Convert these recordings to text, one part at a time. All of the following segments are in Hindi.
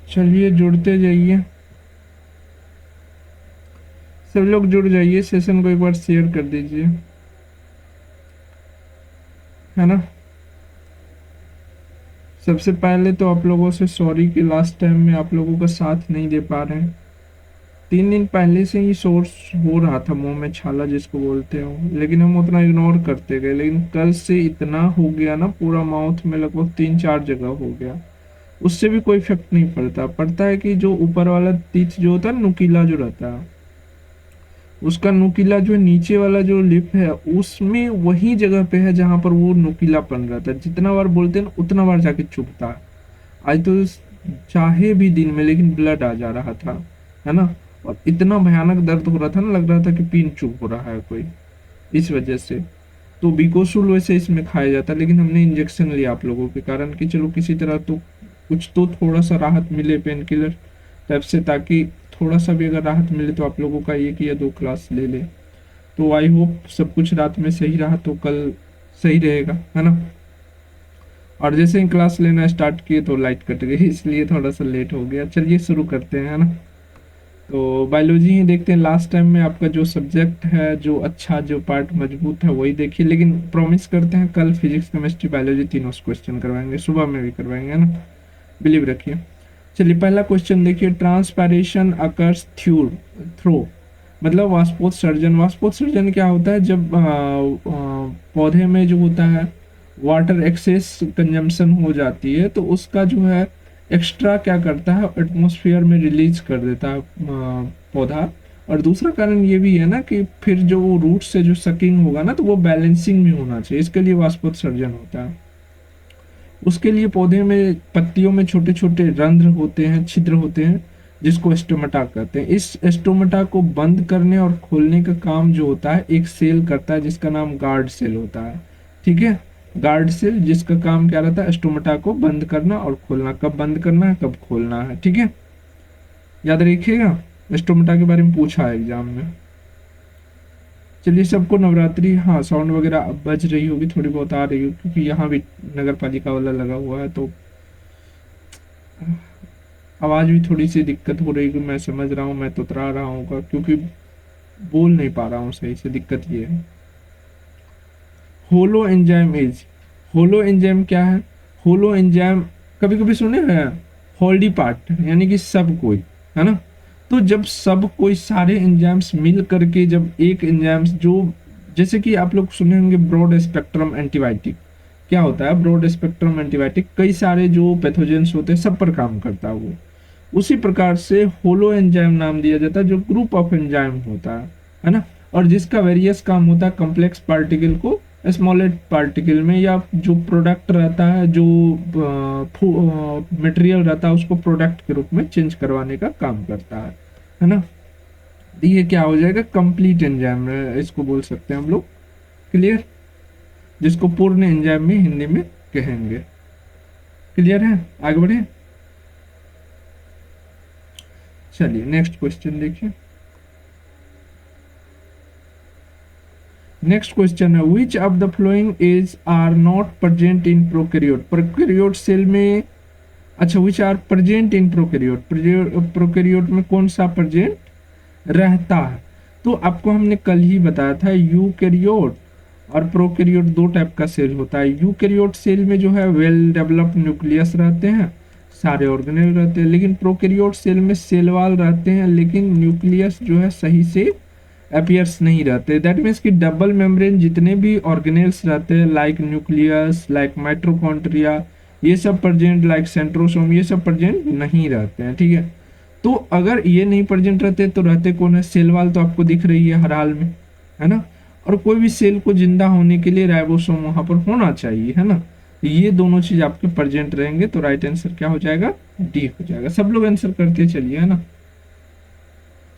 चलिए जुड़ते जाइए, सब लोग जुड़ जाइए, सेशन को एक बार शेयर कर दीजिए, है ना। सबसे पहले तो आप लोगों से सॉरी कि लास्ट टाइम में आप लोगों का साथ नहीं दे पा रहे हैं। 3 दिन पहले से ही सोर्स हो रहा था, मुंह में छाला जिसको बोलते हो, लेकिन हम उतना इग्नोर करते गए। लेकिन कल से इतना हो गया ना, पूरा माउथ में लगभग 3-4 जगह हो गया। उससे भी कोई इफेक्ट नहीं पड़ता। पड़ता है कि जो ऊपर वाला टीथ जो होता है, नुकीला जो रहता है, उसका नुकीला जो नीचे वाला जो लिप है, उसमें वही जगह पे है जहां पर वो नुकीलापन रहता है। जितना बार बोलते हैं ना, उतना बार जाके चुभता है। आज तो चाहे भी दिन में, लेकिन ब्लड आ जा रहा था, है ना। और इतना भयानक दर्द हो रहा था ना, लग रहा था कि पिन चुभ हो रहा है कोई, इस वजह से। तो बिकोसुल वैसे इसमें खाया जाता है, लेकिन हमने इंजेक्शन लिया आप लोगों के कारण कि चलो किसी तरह तो कुछ तो थोड़ा सा राहत मिले पेन किलर टाइप से, ताकि थोड़ा सा भी अगर राहत मिले तो आप लोगों का 1 या 2 क्लास ले ले। तो आई होप सब कुछ रात में सही रहा तो कल सही रहेगा, है ना। और जैसे ही क्लास लेना स्टार्ट किए तो लाइट कट गई, इसलिए थोड़ा सा लेट हो गया। चलिए शुरू करते हैं, है ना। तो बायोलॉजी ही देखते हैं। लास्ट टाइम में आपका जो सब्जेक्ट है, जो अच्छा जो पार्ट मजबूत है वही देखिए, लेकिन प्रॉमिस करते हैं कल फिजिक्स केमिस्ट्री बायोलॉजी तीनों से क्वेश्चन करवाएंगे, सुबह में भी करवाएंगे, है ना। बिलीव रखिए। चलिए पहला क्वेश्चन देखिए, ट्रांसपैरेशन अकर्स थ्रो, मतलब वाष्पोत्सर्जन। वाष्पोत्सर्जन क्या होता है? जब पौधे में जो होता है वाटर एक्सेस कंजम्पशन हो जाती है, तो उसका जो है एक्स्ट्रा क्या करता है, एटमॉस्फेयर में रिलीज कर देता है पौधा। और दूसरा कारण ये भी है ना कि फिर जो वो रूट से जो सकिंग होगा ना, तो वो बैलेंसिंग में होना चाहिए, इसके लिए वाष्पोत्सर्जन होता है। उसके लिए पौधे में पत्तियों में छोटे छोटे रंध्र होते हैं, छिद्र होते हैं, जिसको स्टोमेटा कहते हैं। इस स्टोमेटा को बंद करने और खोलने का काम जो होता है एक सेल करता है, जिसका नाम गार्ड सेल होता है। ठीक है, गार्ड सेल, जिसका काम क्या रहता है, स्टोमेटा को बंद करना और खोलना। कब बंद करना है, कब खोलना है, ठीक है, याद रखिएगा। स्टोमेटा के बारे में पूछा है एग्जाम में। चलिए, सबको नवरात्रि, हाँ साउंड वगैरह अब बज रही होगी, थोड़ी बहुत आ रही होगी, क्योंकि यहाँ भी नगर पालिका वाला लगा हुआ है, तो आवाज भी थोड़ी सी दिक्कत हो रही है। मैं समझ रहा हूँ, मैं तुतरा रहा हूँ क्योंकि बोल नहीं पा रहा हूँ सही से, दिक्कत ये है। Holo enzyme is, holo enzyme क्या है? होलो एंजाइम कभी कभी सुने हैं, होल्डी पार्ट, यानी कि सब कोई, है ना। तो जब सब कोई सारे एंजाइम्स मिल करके, जब एक एंजाइम्स जो, जैसे कि आप लोग सुने होंगे ब्रॉड स्पेक्ट्रम एंटीबायोटिक, क्या होता है ब्रॉड स्पेक्ट्रम एंटीबायोटिक? कई सारे जो पैथोजेंस होते हैं सब पर काम करता है वो। उसी प्रकार से होलो एंजाइम नाम दिया जाता है जो ग्रुप ऑफ एंजाइम होता है ना। और जिसका वेरियस काम होता है कॉम्प्लेक्स पार्टिकल को स्मॉलेस्ट पार्टिकल में, या जो प्रोडक्ट रहता है, जो मटेरियल रहता है, उसको प्रोडक्ट के रूप में चेंज करवाने का काम करता है ना। तो ये क्या हो जाएगा, कंप्लीट एंजाइम इसको बोल सकते हैं हम लोग। क्लियर, जिसको पूर्ण एंजाइम में हिंदी में कहेंगे। क्लियर है, आगे बढ़े। चलिए नेक्स्ट क्वेश्चन देखिए। नेक्स्ट क्वेश्चन है, which of the following is are not present in prokaryote? Prokaryote cell में, अच्छा which are present in prokaryote, prokaryote में कौन सा प्रेजेंट रहता है? तो आपको हमने कल ही बताया था, यूकैरियोट और प्रोकैरियोट दो टाइप का सेल होता है। यूकैरियोट सेल में जो है वेल डेवलप्ड न्यूक्लियस रहते हैं, सारे ऑर्गेनेल रहते हैं। लेकिन प्रोकैरियोट सेल में सेल वॉल रहते हैं, लेकिन न्यूक्लियस जो है सही से अपीयर्स नहीं रहते। दैट मीन्स कि डबल मेम्ब्रेन जितने भी ऑर्गेनेल्स रहते हैं, लाइक न्यूक्लियस, लाइक माइटोकॉन्ड्रिया, ये सब प्रेजेंट, लाइक सेंट्रोसोम, ये सब प्रेजेंट नहीं रहते हैं, ठीक है। तो अगर ये नहीं प्रेजेंट रहते तो रहते कौन है? सेल वाल तो आपको दिख रही है हर हाल में, है ना। और कोई भी सेल को जिंदा होने के लिए राइबोसोम वहां पर होना चाहिए, है ना। ये दोनों चीज आपके प्रेजेंट रहेंगे, तो राइट आंसर क्या हो जाएगा? डी हो जाएगा। सब लोग आंसर करते चलिए, है ना।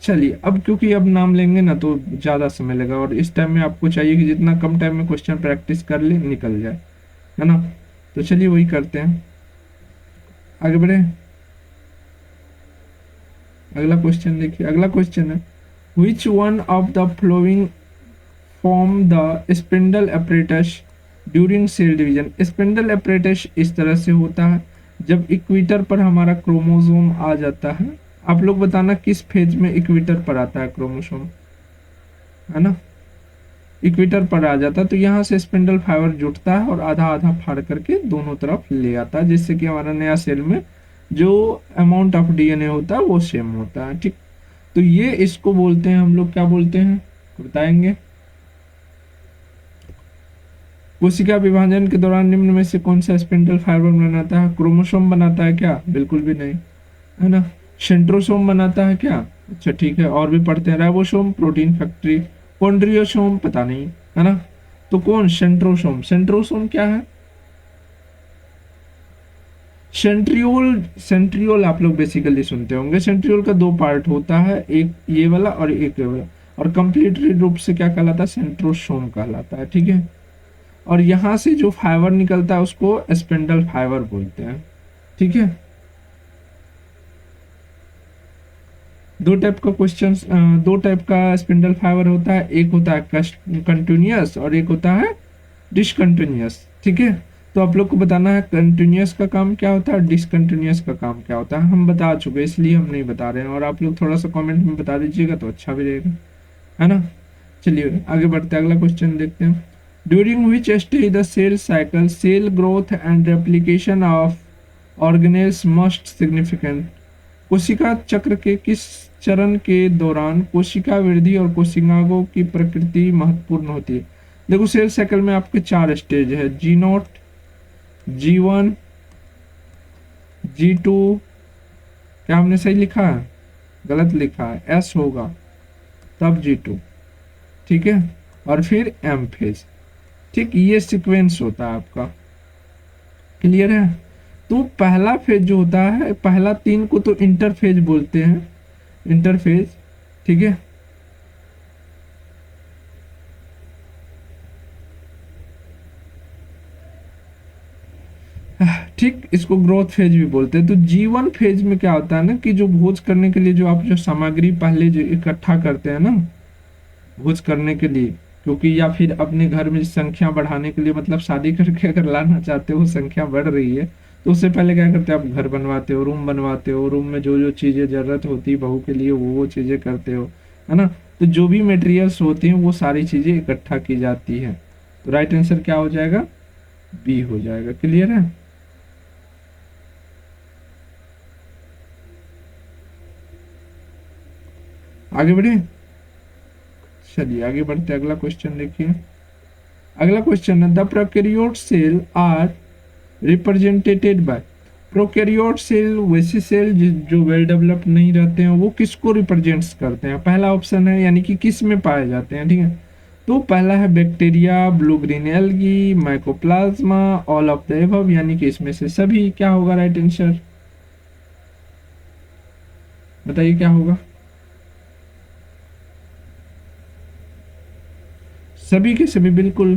चलिए अब क्योंकि अब नाम लेंगे ना तो ज़्यादा समय लगा, और इस टाइम में आपको चाहिए कि जितना कम टाइम में क्वेश्चन प्रैक्टिस कर ले निकल जाए, है ना। तो चलिए वही करते हैं, आगे बढ़े। अगला क्वेश्चन देखिए। अगला क्वेश्चन है, which one of the following form the spindle apparatus during cell division? Spindle apparatus इस तरह से होता है, जब इक्वेटर पर हमारा क्रोमोसोम आ जाता है, आप लोग बताना किस फेज में इक्वेटर पर आता है क्रोमोसोम, है ना। इक्वेटर पर आ जाता है तो यहाँ से स्पिंडल फाइबर जुटता है और आधा आधा फाड़ करके दोनों तरफ ले आता है, जिससे कि हमारा नया सेल में जो अमाउंट ऑफ डीएनए होता है वो सेम होता है, ठीक। तो ये इसको बोलते हैं हम लोग, क्या बोलते हैं बताएंगे। कोशिका विभाजन के दौरान निम्न में से कौन सा स्पिंडल फाइबर बनाता है? क्रोमोसोम बनाता है क्या? बिल्कुल भी नहीं, है ना। सेंट्रोसोम बनाता है क्या? अच्छा ठीक है, और भी पढ़ते हैं। राइबोसोम प्रोटीन फैक्ट्री, कॉन्ड्रियोसोम पता नहीं, है ना। तो कौन? सेंट्रोसोम। सेंट्रोसोम क्या है? सेंट्रियोल। सेंट्रियोल आप लोग बेसिकली सुनते होंगे। सेंट्रियोल का दो पार्ट होता है, एक ये वाला और एक ये वाला, और कंप्लीटली रूप से क्या कहलाता है? सेंट्रोसोम कहलाता है, ठीक है। और यहाँ से जो फाइबर निकलता है उसको स्पिंडल फाइबर बोलते हैं, ठीक है। दो टाइप का क्वेश्चन, दो टाइप का स्पिंडल फाइबर होता है, एक होता है कंटिन्यूअस और एक होता है डिसकंटिन्यूअस, ठीक है। तो आप लोग को बताना है कंटिन्यूअस का काम क्या होता है, डिसकंटिन्यूअस का काम क्या होता है। हम बता चुके इसलिए हम नहीं बता रहे हैं, और आप लोग थोड़ा सा कमेंट में बता दीजिएगा तो अच्छा भी रहेगा, है ना। चलिए आगे बढ़ते हैं, अगला क्वेश्चन देखते हैं। During which stage the cell cycle cell growth and replication of organelles must significant. कोशिका चक्र के किस चरण के दौरान कोशिका वृद्धि और कोशिकाओं की प्रकृति महत्वपूर्ण होती है? देखो सेल साइकिल में आपके चार स्टेज है, जी नॉट, जी1, जी2, क्या हमने सही लिखा है? गलत लिखा है, एस होगा, तब जी2, ठीक है, और फिर एम फेज, ठीक। ये सीक्वेंस होता है आपका, क्लियर है। तो पहला फेज जो होता है, पहला तीन को तो इंटरफेज बोलते हैं, इंटरफेज, ठीक है। ठीक, इसको ग्रोथ फेज भी बोलते हैं। तो जीवन फेज में क्या होता है ना, कि जो भोज करने के लिए जो आप जो सामग्री पहले जो इकट्ठा करते हैं ना भोज करने के लिए, क्योंकि या फिर अपने घर में संख्या बढ़ाने के लिए, मतलब शादी करके अगर लाना चाहते हो, संख्या बढ़ रही है, तो उससे पहले क्या करते हो आप? घर बनवाते हो, रूम बनवाते हो, रूम में जो जो चीजें जरूरत होती है बहू के लिए वो चीजें करते हो, है ना। तो जो भी मटेरियल्स होती हैं वो सारी चीजें इकट्ठा की जाती है। तो राइट आंसर क्या हो जाएगा? बी हो जाएगा, क्लियर है। आगे बढ़े, चलिए आगे बढ़ते, अगला क्वेश्चन देखिए। अगला क्वेश्चन है the prokaryote cell are represented by. Prokaryote cell वैसे सेल जो वेल डेवलप्ड नहीं रहते हैं, वो किसको रिप्रेजेंट्स करते हैं? पहला ऑप्शन है, यानी कि किस में पाए जाते हैं, ठीक है। तो पहला है bacteria, blue green algae, mycoplasma, all of the above, यानी कि इसमें से सभी। क्या होगा राइट आंसर? बताइए क्या होगा? सभी के सभी, बिल्कुल,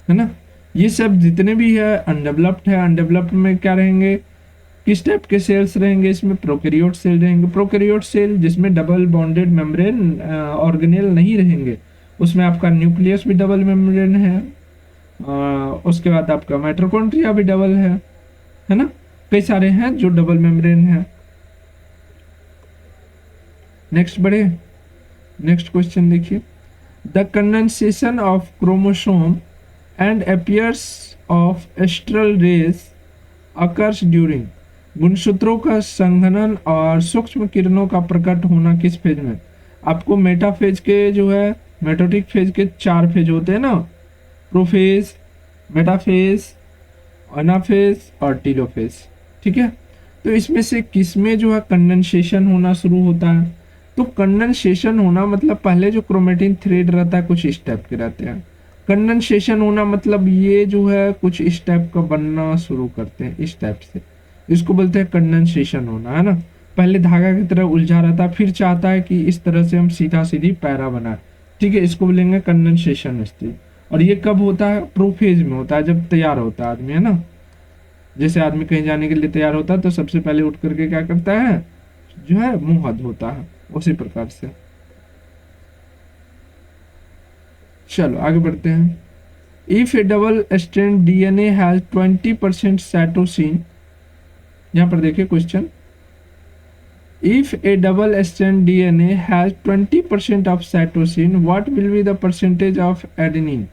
है ना। ये सब जितने भी है अनडेवलप्ड है, अनडेवलप्ड में क्या रहेंगे, किस टाइप के सेल्स रहेंगे? इसमें प्रोकैरियोट सेल रहेंगे। प्रोकैरियोट सेल जिसमें डबल बॉन्डेड मेम्ब्रेन ऑर्गेनेल नहीं रहेंगे, उसमें आपका न्यूक्लियस भी डबल मेम्ब्रेन है, उसके बाद आपका माइटोकॉन्ड्रिया भी डबल है ना। कई सारे हैं जो डबल मेम्ब्रेन है। नेक्स्ट बढ़े, नेक्स्ट क्वेश्चन देखिए। The condensation of chromosome and appears of astral rays occurs during. गुणसूत्रों का संघनन और सूक्ष्म किरणों का प्रकट होना किस फेज में? आपको मेटाफेज के जो है, मेटोटिक फेज के चार फेज होते हैं ना, प्रोफेज, मेटाफेज, अनाफेज और टीलोफेज, ठीक है। तो इसमें से किस में जो है कंडेंसेशन होना शुरू होता है? तो कंडेंसेशन होना मतलब पहले जो क्रोमेटिन थ्रेड रहता है कुछ इस टाइप के रहते हैं। कंडेंसेशन होना मतलब ये जो है कुछ इस टाइप का बनना शुरू करते हैं, इस टाइप से, इसको बोलते हैं कंडेंसेशन होना, है ना। पहले धागा की तरह उलझा रहता है, फिर चाहता है कि इस तरह से हम सीधा सीधी पैरा बनाए, ठीक है, इसको बोलेंगे कंडेंसेशन स्टेज। और ये कब होता है? प्रोफेज में होता है, जब तैयार होता है आदमी, है ना। जैसे आदमी कहीं जाने के लिए तैयार होता है तो सबसे पहले उठ करके क्या करता है, जो है मुंह हाथ धोता है, उसी प्रकार से। चलो आगे बढ़ते हैं। If A double strand DNA has 20% cytosine यहाँ पर देखिए question, if A double strand DNA has 20% of cytosine, what will be the percentage of adenine?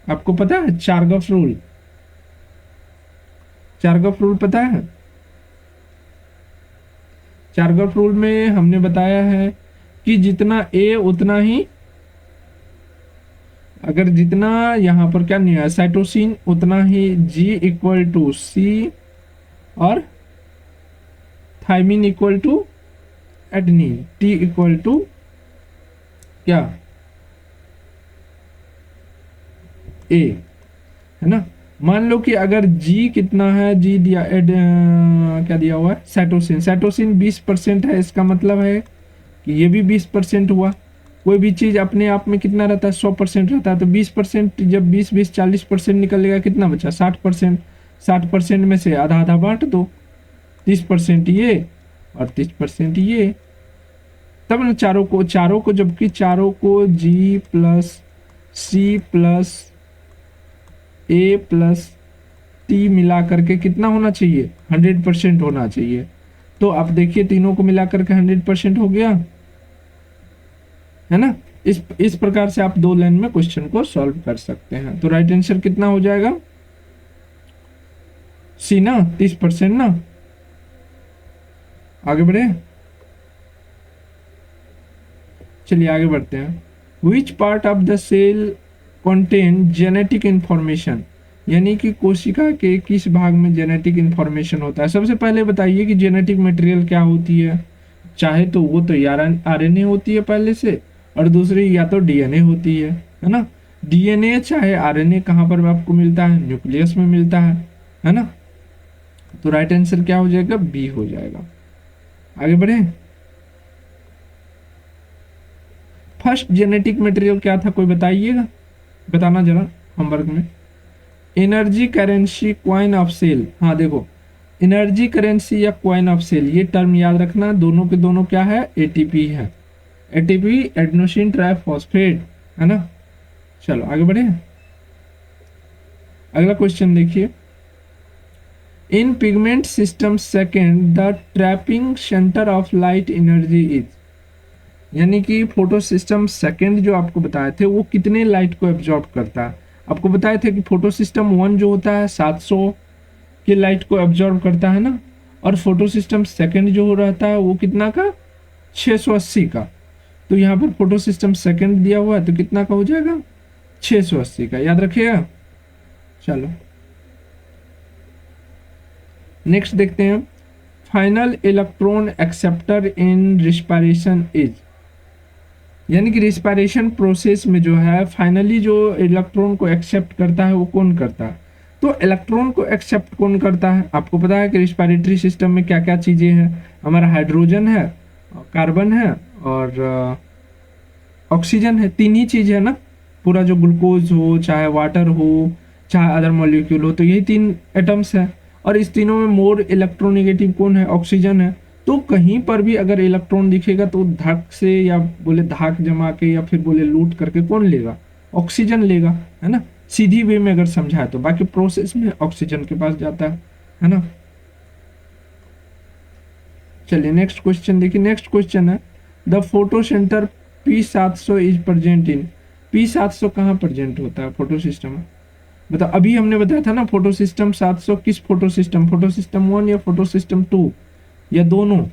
आपको पता है चारगॉफ रूल? चारगॉफ रूल पता है? चारगॉफ रूल में हमने बताया है कि जितना ए उतना ही, अगर जितना यहाँ पर क्या नहीं है साइटोसिन, उतना ही जी इक्वल टू सी और thymine equal to adenine, T equal to क्या, ए, है ना। मान लो कि अगर जी कितना है, जी दिया क्या दिया हुआ है, साइटोसिन, साइटोसिन 20% है, इसका मतलब है कि ये भी 20% हुआ। कोई भी चीज अपने आप में कितना रहता है, 100% रहता है, तो 20%, जब 20 40% निकलेगा, कितना बचा, 60%। 60% में से आधा आधा बांट दो, 30% ये और 30% ये, तब ना चारों को जबकि चारों को जी प्लस सी प्लस ए प्लस टी मिला करके कितना होना चाहिए, 100% होना चाहिए। तो आप देखिए तीनों को मिला करके 100% हो गया, है ना। इस प्रकार से आप 2 लाइन में क्वेश्चन को सॉल्व कर सकते हैं। तो राइट आंसर कितना हो जाएगा, सी ना, 30% ना। आगे बढ़े, चलिए आगे बढ़ते हैं। Which part of the cell contain genetic information, यानी कि कोशिका के किस भाग में जेनेटिक इंफॉर्मेशन होता है। सबसे पहले बताइए कि जेनेटिक मटेरियल क्या होती है। चाहे तो वो तो आरएनए होती है पहले से, और दूसरी या तो डीएनए होती है ना। डीएनए चाहे आरएनए कहाँ पर आपको मिलता है, न्यूक्लियस में मिलता है ना। तो राइट आंसर क्या हो जाएगा, बी हो जाएगा। आगे बढ़े, फर्स्ट जेनेटिक मटेरियल क्या था, कोई बताइएगा, बताना जरा होमवर्क में। Energy currency coin of cell, हाँ देखो, एनर्जी करेंसी या क्वाइन ऑफ सेल, ये टर्म याद रखना, दोनों के दोनों क्या है, एटीपी है। एटीपी एडेनोसिन ट्राइफॉस्फेट, है ना। चलो आगे बढ़े, अगला क्वेश्चन देखिए। In pigment system second the trapping centre of light energy is, यानी कि फोटो सिस्टम सेकेंड जो आपको बताए थे वो कितने लाइट को एब्जॉर्ब करता है। आपको बताए थे कि फोटो सिस्टम 1 जो होता है 700 की लाइट को एब्जॉर्ब करता है ना, और फोटो सिस्टम सेकेंड जो हो रहता है वो कितना का, 680 का। तो यहाँ पर फोटो सिस्टम सेकेंड दिया हुआ है तो कितना का हो जाएगा, 680 का, याद रखिएगा। चलो नेक्स्ट देखते हैं। Final electron acceptor in respiration is, यानी कि रिस्पायरेशन प्रोसेस में जो है फाइनली जो इलेक्ट्रॉन को एक्सेप्ट करता है वो कौन करता है। तो इलेक्ट्रॉन को एक्सेप्ट कौन करता है, आपको पता है कि रिस्पायरेटरी सिस्टम में क्या क्या चीज़ें हैं, हमारा हाइड्रोजन है, कार्बन है और ऑक्सीजन है, 3 ही चीज़ है ना। पूरा जो ग्लूकोज हो, चाहे वाटर हो, चाहे अदर मॉलिक्यूल हो, तो यही 3 एटम्स है। और इस तीनों में मोर इलेक्ट्रोनेगेटिव कौन है, ऑक्सीजन है। तो कहीं पर भी अगर इलेक्ट्रॉन दिखेगा तो धक से या बोले धाक जमा के या फिर बोले लूट करके कौन लेगा, ऑक्सीजन लेगा, है ना। सीधी वे में अगर समझाए तो, बाकी प्रोसेस में ऑक्सीजन के पास जाता है ना। चलिए नेक्स्ट क्वेश्चन देखिए। नेक्स्ट क्वेश्चन है, the photo centre P700 is present in, P700 कहाँ प्रेजेंट होता है फोटो सिस्टम में, बताओ। अभी हमने बताया था ना फोटो सिस्टम 700 किस फोटो सिस्टम, फोटो सिस्टम 1 या फोटो सिस्टम 2 या दोनों।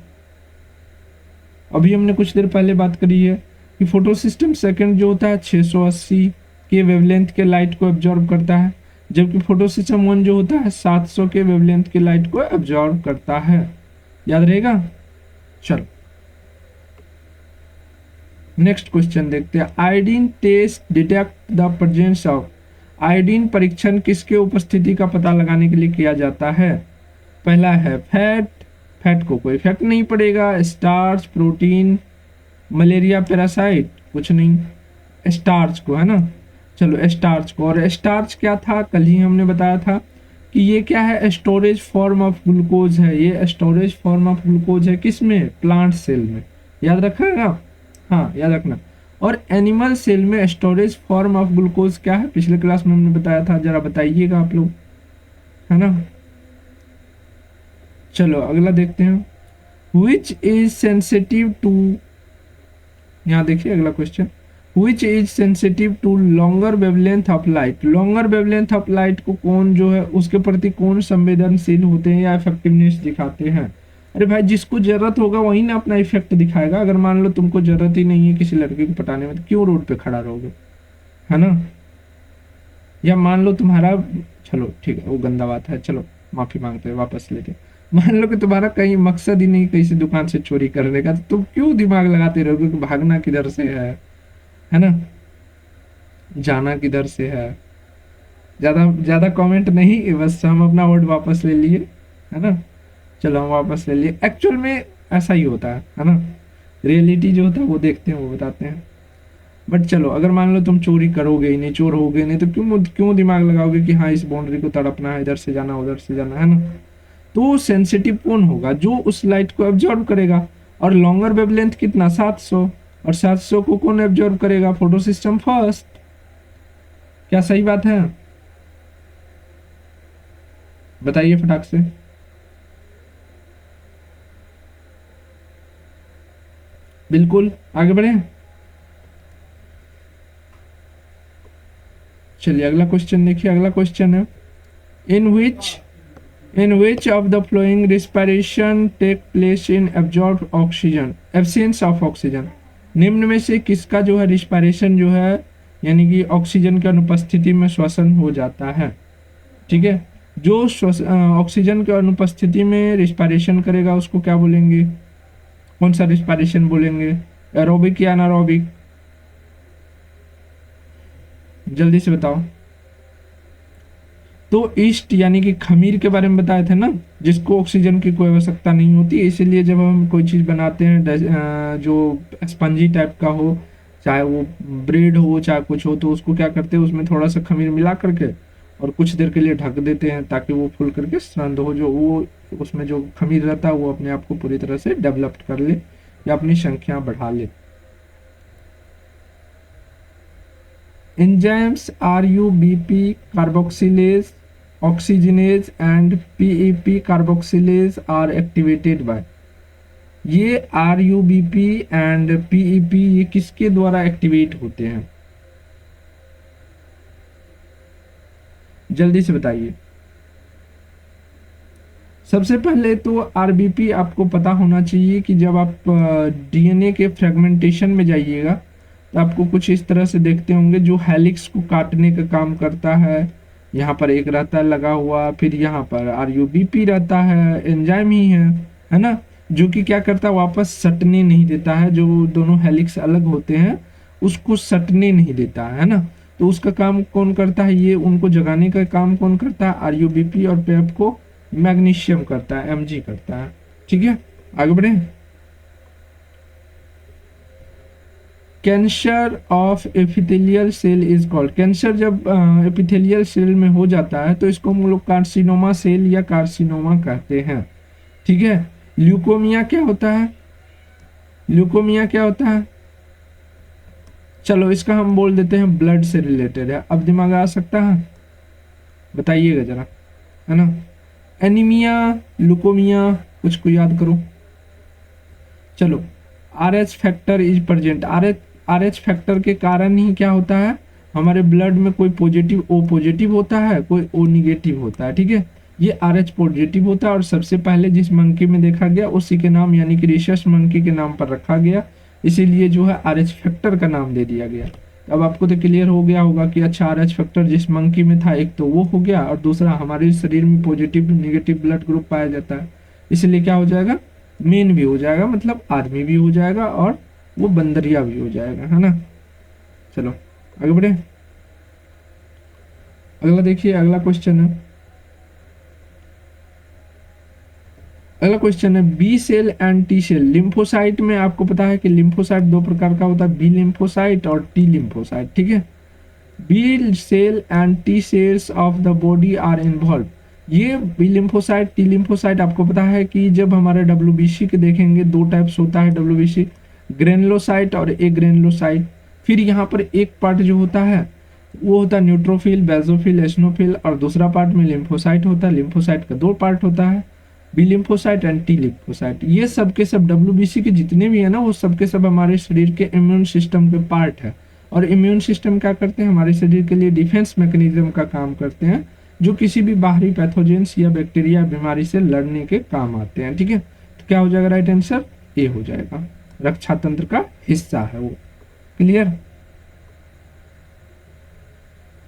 अभी हमने कुछ देर पहले बात करी है कि फोटो सिस्टम सेकंड जो होता है 680 के वेवलेंथ के लाइट को एब्जॉर्ब करता है, जबकि फोटो सिस्टम 1 जो होता है 700 के वेवलेंथ के लाइट को एब्जॉर्ब करता है, याद रहेगा। चलो नेक्स्ट क्वेश्चन देखते हैं। Iodine test detect the presence of, iodine परीक्षण किसके उपस्थिति का पता लगाने के लिए किया जाता है। पहला है फैट, फैट को कोई इफेक्ट नहीं पड़ेगा, स्टार्च, प्रोटीन, मलेरिया, पैरासाइट, कुछ नहीं, स्टार्च को, है ना। चलो स्टार्च को, और स्टार्च क्या था, कल ही हमने बताया था कि ये क्या है, स्टोरेज फॉर्म ऑफ ग्लूकोज है। ये स्टोरेज फॉर्म ऑफ ग्लूकोज है किस में, प्लांट सेल में, याद रखिएगा, हाँ याद रखना। और एनिमल सेल में स्टोरेज फॉर्म ऑफ ग्लूकोज क्या है, पिछले क्लास में हमने बताया था, जरा बताइएगा आप लोग। है ना। चलो अगला देखते हैं, विच इज सेंसिटिव टू, यहाँ देखिए अगला question, which is sensitive to longer wavelength of light. Longer wavelength of light को कौन जो है उसके प्रति कौन संवेदनशील होते हैं या इफेक्टिवनेस दिखाते हैं। अरे भाई जिसको जरूरत होगा वही ना अपना इफेक्ट दिखाएगा। अगर मान लो तुमको जरूरत ही नहीं है किसी लड़के को पटाने में तो क्यों रोड पे खड़ा रहोगे, है ना। या मान लो तुम्हारा, चलो ठीक है वो गंदा बात है, चलो माफी मांगते हैं, वापस लेते हैं। मान लो कि तुम्हारा कहीं मकसद ही नहीं कहीं से दुकान से चोरी करने का, तो तुम क्यों दिमाग लगाते रहोगे कि भागना किधर से है ना, जाना किधर से है। ज्यादा ज्यादा कमेंट नहीं, बस हम अपना वर्ड वापस ले लिए, है ना। चलो हम वापस ले लिए, एक्चुअल में ऐसा ही होता है ना। रियलिटी जो होता है वो देखते हैं, वो बताते हैं। बट चलो अगर मान लो तुम चोरी करोगे ही नहीं, चोर होगे नहीं, तो क्यों क्यों दिमाग लगाओगे कि हाँ इस बाउंड्री को तड़पना है, इधर से जाना उधर से जाना, है ना। तो सेंसिटिव कौन होगा, जो उस लाइट को एब्जॉर्ब करेगा। और लॉन्गर वेवलेंथ कितना, 700, और 700 को कौन एब्जॉर्ब करेगा, फोटो सिस्टम फर्स्ट। क्या सही बात है, बताइए फटाक से। बिल्कुल, आगे बढ़े। चलिए अगला क्वेश्चन देखिए, अगला क्वेश्चन है, in which of the following respiration take place in absorb oxygen absence of oxygen. निम्न में से किसका जो है रिस्पायरेशन जो है यानी कि ऑक्सीजन की अनुपस्थिति में श्वसन हो जाता है। ठीक है, जो ऑक्सीजन की अनुपस्थिति में रिस्पायरेशन करेगा उसको क्या बोलेंगे, कौन सा रिस्पायरेशन बोलेंगे, एरोबिक या एनारोबिक, जल्दी से बताओ। तो ईस्ट यानी कि खमीर के बारे में बताए थे ना, जिसको ऑक्सीजन की कोई आवश्यकता नहीं होती, इसीलिए जब हम कोई चीज़ बनाते हैं जो स्पंजी टाइप का हो, चाहे वो ब्रेड हो चाहे कुछ हो, तो उसको क्या करते हैं उसमें थोड़ा सा खमीर मिला करके और कुछ देर के लिए ढक देते हैं ताकि वो फूल करके संद हो, जो वो उसमें जो खमीर रहता है वो अपने आप को पूरी तरह से डेवलप कर ले या अपनी संख्या बढ़ा ले। Enzymes RuBP carboxylase, oxygenase and PEP carboxylase are activated by। ये RuBP एंड PEP ये किसके द्वारा एक्टिवेट होते हैं, जल्दी से बताइए। सबसे पहले तो RBP आपको पता होना चाहिए कि जब आप DNA के फ्रेगमेंटेशन में जाइएगा तो आपको कुछ इस तरह से देखते होंगे, जो हेलिक्स को काटने का काम करता है। यहाँ पर एक रहता है लगा हुआ, फिर यहाँ पर RuBP रहता है, एंजाइम ही है ना, जो कि क्या करता है वापस सटने नहीं देता है, जो दोनों हेलिक्स अलग होते हैं उसको सटने नहीं देता है ना। तो उसका काम कौन करता है, ये उनको जगाने का काम कौन करता है, RuBP, और पेप को मैग्नीशियम करता है, Mg करता है। ठीक है, आगे बढ़े। Cancer of epithelial cell is called, cancer जब एपिथेलियल सेल में हो जाता है तो इसको हम लोग कार्सिनोमा सेल या कार्सिनोमा कहते हैं। ठीक है, ल्यूकोमिया क्या होता है, ल्यूकोमिया क्या होता है, चलो इसका हम बोल देते हैं ब्लड से रिलेटेड है। अब दिमाग आ सकता है, बताइएगा जरा, है ना। एनीमिया, ल्यूकोमिया, कुछ को याद करो। चलो RH factor is present, RH factor के कारण ही क्या होता है, हमारे ब्लड में कोई पॉजिटिव O पॉजिटिव होता है, कोई O निगेटिव होता है। ठीक है, ये RH पॉजिटिव होता है और सबसे पहले जिस मंकी में देखा गया उसी के नाम यानी कि रिशस मंकी के नाम पर रखा गया, इसीलिए जो है RH फैक्टर का नाम दे दिया गया। अब आपको तो क्लियर हो गया होगा कि अच्छा RH फैक्टर जिस मंकी में था एक तो वो हो गया और दूसरा हमारे शरीर में पॉजिटिव निगेटिव ब्लड ग्रुप पाया जाता है, इसलिए क्या हो जाएगा, मेन भी हो जाएगा, मतलब आदमी भी हो जाएगा और वो बंदरिया भी हो जाएगा, है ना। चलो आगे बढ़े, अगला देखिए, अगला क्वेश्चन है, अगला क्वेश्चन है B cell and T cell. Lymphocyte में आपको पता है कि लिम्फोसाइट दो प्रकार का होता है, बी लिम्फोसाइट और टी लिम्फोसाइट। ठीक है, B cell and T cells of the body are involve. ये बी लिम्फोसाइट टी लिम्फोसाइट आपको पता है कि जब हमारे WBC के देखेंगे दो टाइप्स होता है WBC, ग्रेनुलोसाइट और ए ग्रेनुलोसाइट। फिर यहाँ पर एक पार्ट जो होता है वो होता है न्यूट्रोफिल, बेसोफिल, एस्नोफिल, और दूसरा पार्ट में लिम्फोसाइट होता है। लिम्फोसाइट का दो पार्ट होता है, B lymphocyte and T lymphocyte. ये सब के सब डब्ल्यूबीसी के जितने भी है ना, वो सब के सब हमारे शरीर के इम्यून सिस्टम के पार्ट है। और इम्यून सिस्टम क्या करते हैं, हमारे शरीर के लिए डिफेंस मैकेनिज्म का काम करते हैं, जो किसी भी बाहरी पैथोजेंस या बैक्टीरिया बीमारी से लड़ने के काम आते हैं। ठीक है, तो क्या हो जाएगा राइट आंसर, ए हो जाएगा, रक्षा तंत्र का हिस्सा है वो। क्लियर।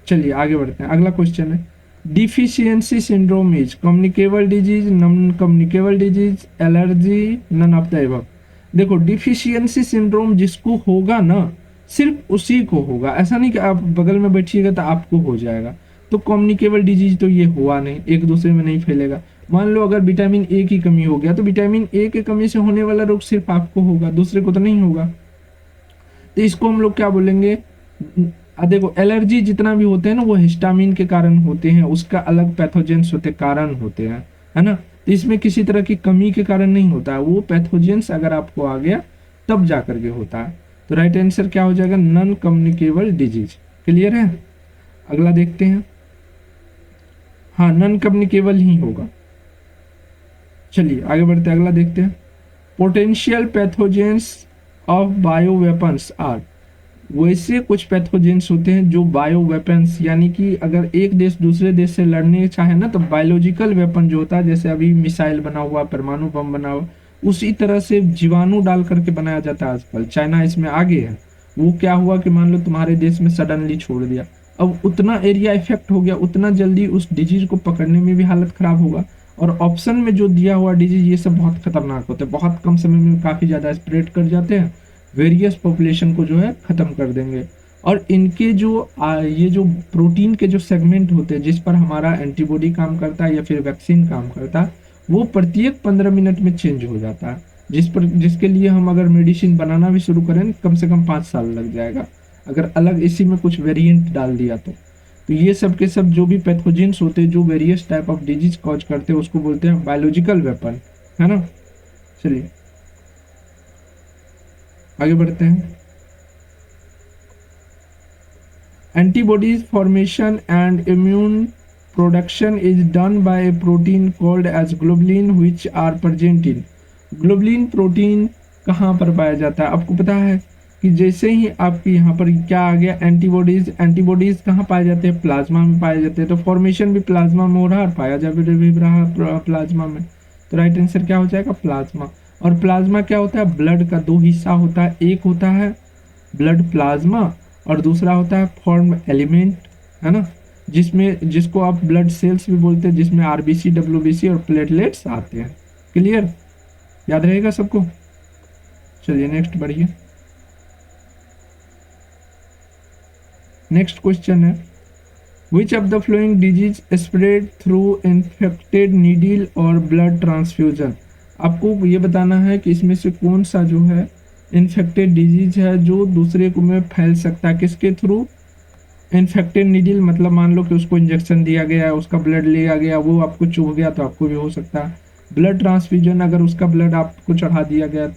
चलिए आगे बढ़ते हैं, अगला क्वेश्चन है, deficiency syndrome is communicable disease, non communicable disease, allergy, none of the above. देखो डिफिशियंसी सिंड्रोम जिसको होगा ना, सिर्फ उसी को होगा, ऐसा नहीं कि आप बगल में बैठिएगा तो आपको हो जाएगा। तो कम्युनिकेबल डिजीज तो ये हुआ नहीं, एक दूसरे में नहीं फैलेगा। मान लो अगर विटामिन ए की कमी हो गया, तो विटामिन ए की कमी से होने वाला रोग सिर्फ आपको होगा, दूसरे को तो नहीं होगा। तो इसको हम लोग क्या बोलेंगे, देखो एलर्जी जितना भी होते हैं ना, वो हिस्टामिन के कारण होते हैं, उसका अलग पैथोजेंस होते कारण होते हैं, है ना। तो इसमें किसी तरह की कमी के कारण नहीं होता है, वो पैथोजेंस अगर आपको आ गया तब जा करके होता है। तो राइट आंसर क्या हो जाएगा, नॉन कम्युनिकेबल डिजीज। क्लियर है, अगला देखते हैं। हाँ नॉन कम्युनिकेबल ही होगा। चलिए आगे बढ़ते हैं, अगला देखते हैं। Potential pathogens of bio weapons are, वैसे कुछ पैथोजेंस होते हैं जो बायो वेपन्स, यानी कि अगर एक देश दूसरे देश से लड़ने चाहे ना, तो बायोलॉजिकल वेपन जो होता है, जैसे अभी मिसाइल बना हुआ, परमाणु बम बना हुआ, उसी तरह से जीवाणु डाल करके बनाया जाता है आजकल। चाइना इसमें आगे है। वो क्या हुआ कि मान लो तुम्हारे देश में सडनली छोड़ दिया, अब उतना एरिया इफेक्ट हो गया, उतना जल्दी उस डिजीज को पकड़ने में भी हालत खराब होगा। और ऑप्शन में जो दिया हुआ डिजीज, ये सब बहुत खतरनाक होते हैं, बहुत कम समय में काफी ज्यादा स्प्रेड कर जाते हैं, वेरियस पॉपुलेशन को जो है खत्म कर देंगे। और इनके जो ये जो प्रोटीन के जो सेगमेंट होते हैं, जिस पर हमारा एंटीबॉडी काम करता है या फिर वैक्सीन काम करता है, वो प्रत्येक 15 मिनट में चेंज हो जाता है, जिसके लिए हम अगर मेडिसिन बनाना भी शुरू करें, कम से कम 5 साल लग जाएगा, अगर अलग इसी में कुछ वेरिएंट डाल दिया तो ये सब के सब जो भी पैथोजेंस होते हैं, जो various type of disease cause करते हैं, उसको बोलते हैं बायोलॉजिकल वेपन, है ना। चलिए आगे बढ़ते हैं। Antibodies formation and immune production is done by a protein called as globulin which are present in। Globulin protein कहाँ पर पाया जाता है, आपको पता है कि जैसे ही आपकी यहाँ पर क्या आ गया, एंटीबॉडीज। एंटीबॉडीज कहाँ पाए जाते हैं, प्लाज्मा में पाए जाते हैं। तो फॉर्मेशन भी प्लाज्मा में हो रहा है, पाया जा भी रहा प्लाज्मा में। तो राइट आंसर क्या हो जाएगा, प्लाज्मा। और प्लाज्मा क्या होता है, ब्लड का दो हिस्सा होता है, एक होता है ब्लड प्लाज्मा और दूसरा होता है फॉर्म एलिमेंट, है ना, जिसको आप ब्लड सेल्स भी बोलते हैं, जिसमें आरबीसी, डब्ल्यूबीसी और प्लेटलेट्स आते हैं। क्लियर, याद रहेगा सबको। चलिए नेक्स्ट बढ़िए। नेक्स्ट क्वेश्चन है, which of the flowing disease spread through infected needle और ब्लड ट्रांसफ्यूजन। आपको ये बताना है कि इसमें से कौन सा जो है इन्फेक्टेड डिजीज है जो दूसरे को में फैल सकता है, किसके थ्रू। इन्फेक्टेड नीडल मतलब मान लो कि उसको इंजेक्शन दिया गया, उसका ब्लड लिया गया, वो आपको चुभ गया तो आपको भी हो सकता है। ब्लड ट्रांसफ्यूजन, अगर उसका ब्लड आपको चढ़ा दिया गया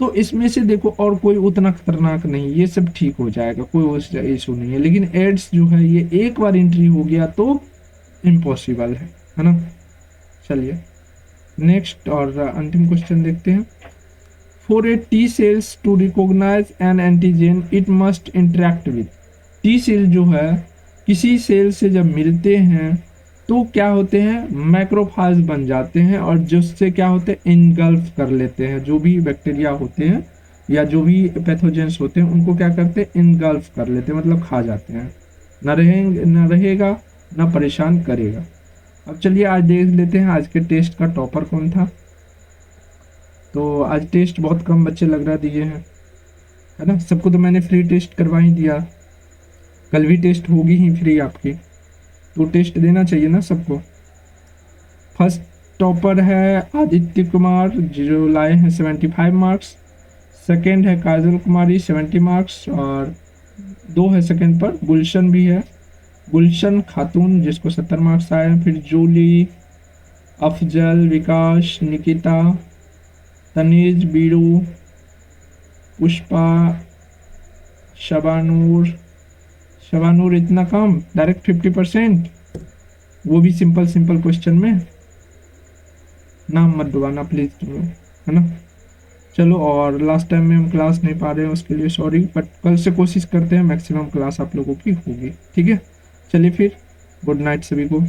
तो इसमें से देखो और कोई उतना खतरनाक नहीं, ये सब ठीक हो जाएगा, कोई इशू नहीं है। लेकिन एड्स जो है, ये एक बार एंट्री हो गया तो इम्पॉसिबल है ना। चलिए नेक्स्ट और अंतिम क्वेश्चन देखते हैं। For a T cells to recognize an antigen, it must interact with। T cell जो है किसी सेल से जब मिलते हैं तो क्या होते हैं, मैक्रोफाज बन जाते हैं, और जिससे क्या होते हैं, इनगल्फ कर लेते हैं। जो भी बैक्टीरिया होते हैं या जो भी पैथोजेंस होते हैं, उनको क्या करते हैं, इनगल्फ कर लेते हैं, मतलब खा जाते हैं, न रहेगा न परेशान करेगा। अब चलिए आज देख लेते हैं आज के टेस्ट का टॉपर कौन था। तो आज टेस्ट बहुत कम बच्चे लग रहा दिए हैं, है ना। सबको तो मैंने फ्री टेस्ट करवा ही दिया, कल भी टेस्ट होगी ही फ्री आपकी, तो टेस्ट देना चाहिए ना सबको। फर्स्ट टॉपर है आदित्य कुमार, जो लाए हैं 75 मार्क्स। सेकंड है काजल कुमारी 70 मार्क्स, और 2 है सेकंड पर। गुलशन भी है, गुलशन खातून, जिसको 70 मार्क्स आए हैं। फिर जूली, अफजल, विकास, निकिता, तनीज, बीरू, पुष्पा, शबानूर, शबानूर इतना कम, डायरेक्ट 50%, वो भी सिंपल सिंपल क्वेश्चन में। नाम मत डुबाना प्लीज तुम लोग, है ना। चलो, और लास्ट टाइम में हम क्लास नहीं पा रहे हैं उसके लिए सॉरी, बट कल से कोशिश करते हैं मैक्सिमम क्लास आप लोगों की होगी, ठीक है। चलिए फिर, गुड नाइट सभी को।